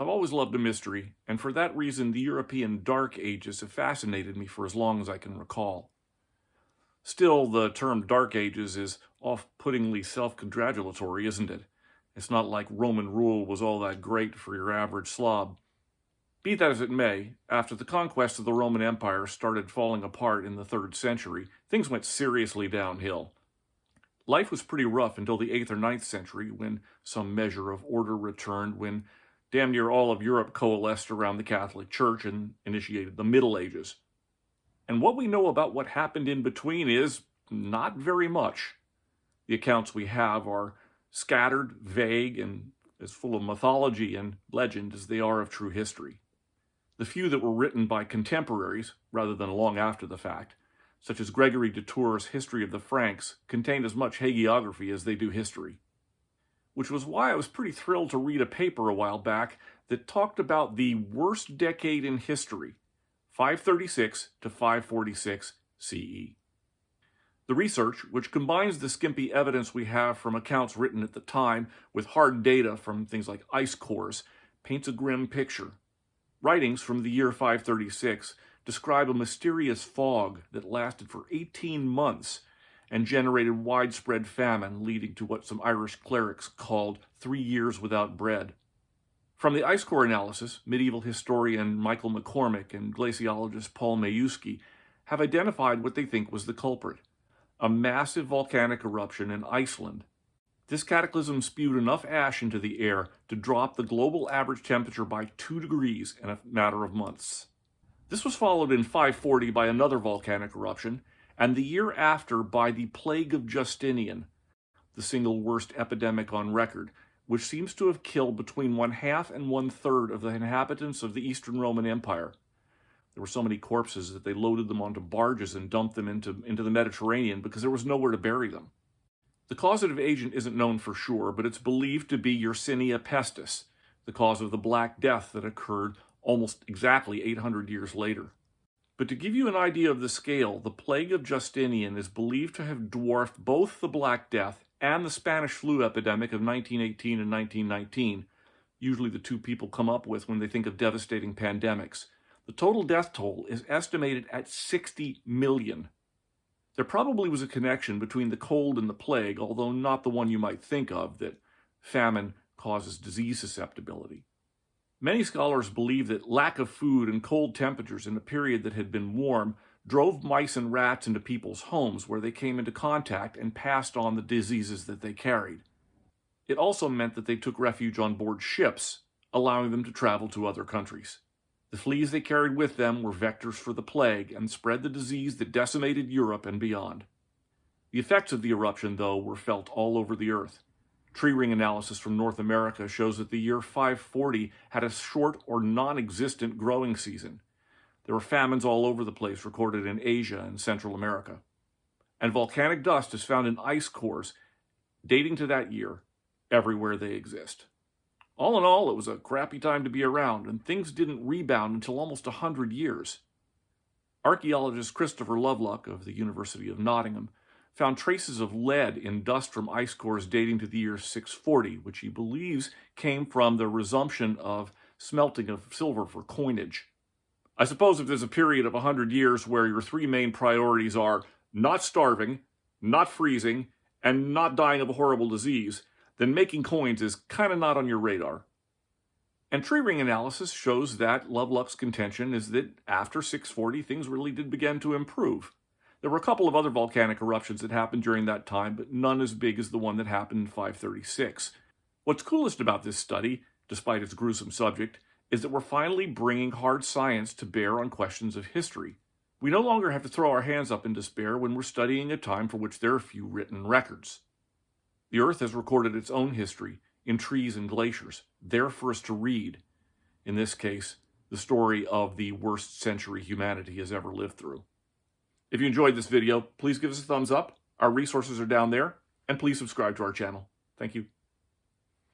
I've always loved a mystery, and for that reason the European Dark Ages have fascinated me for as long as I can recall. Still, the term Dark Ages is off-puttingly self-congratulatory, isn't it? It's not like Roman rule was all that great for your average slob. Be that as it may, after the conquest of the Roman Empire started falling apart in the 3rd century, things went seriously downhill. Life was pretty rough until the 8th or 9th century, when some measure of order returned, when damn near all of Europe coalesced around the Catholic Church and initiated the Middle Ages. And what we know about what happened in between is not very much. The accounts we have are scattered, vague, and as full of mythology and legend as they are of true history. The few that were written by contemporaries, rather than long after the fact, such as Gregory de Tours' History of the Franks, contain as much hagiography as they do history. Which was why I was pretty thrilled to read a paper a while back that talked about the worst decade in history, 536 to 546 CE. The research, which combines the skimpy evidence we have from accounts written at the time with hard data from things like ice cores, paints a grim picture. Writings from the year 536 describe a mysterious fog that lasted for 18 months and generated widespread famine, leading to what some Irish clerics called 3 years without bread. From the ice core analysis, medieval historian Michael McCormick and glaciologist Paul Mayuski have identified what they think was the culprit: a massive volcanic eruption in Iceland. This cataclysm spewed enough ash into the air to drop the global average temperature by 2 degrees in a matter of months. This was followed in 540 by another volcanic eruption, and the year after by the Plague of Justinian, the single worst epidemic on record, which seems to have killed between 1/2 and 1/3 of the inhabitants of the Eastern Roman Empire. There were so many corpses that they loaded them onto barges and dumped them into the Mediterranean because there was nowhere to bury them. The causative agent isn't known for sure, but it's believed to be Yersinia pestis, the cause of the Black Death that occurred almost exactly 800 years later. But to give you an idea of the scale, the Plague of Justinian is believed to have dwarfed both the Black Death and the Spanish flu epidemic of 1918 and 1919, usually the two people come up with when they think of devastating pandemics. The total death toll is estimated at 60 million. There probably was a connection between the cold and the plague, although not the one you might think of, that famine causes disease susceptibility. Many scholars believe that lack of food and cold temperatures in a period that had been warm drove mice and rats into people's homes, where they came into contact and passed on the diseases that they carried. It also meant that they took refuge on board ships, allowing them to travel to other countries. The fleas they carried with them were vectors for the plague and spread the disease that decimated Europe and beyond. The effects of the eruption, though, were felt all over the earth. Tree ring analysis from North America shows that the year 540 had a short or non-existent growing season. There were famines all over the place recorded in Asia and Central America. And volcanic dust is found in ice cores dating to that year everywhere they exist. All in all, it was a crappy time to be around, and things didn't rebound until almost 100 years. Archaeologist Christopher Lovelock of the University of Nottingham found traces of lead in dust from ice cores dating to the year 640, which he believes came from the resumption of smelting of silver for coinage. I suppose if there's a period of 100 years where your three main priorities are not starving, not freezing, and not dying of a horrible disease, then making coins is kind of not on your radar. And tree ring analysis shows that Lovelock's contention is that after 640, things really did begin to improve. There were a couple of other volcanic eruptions that happened during that time, but none as big as the one that happened in 536. What's coolest about this study, despite its gruesome subject, is that we're finally bringing hard science to bear on questions of history. We no longer have to throw our hands up in despair when we're studying a time for which there are few written records. The Earth has recorded its own history in trees and glaciers, there for us to read. In this case, the story of the worst century humanity has ever lived through. If you enjoyed this video, please give us a thumbs up. Our resources are down there, and please subscribe to our channel. Thank you.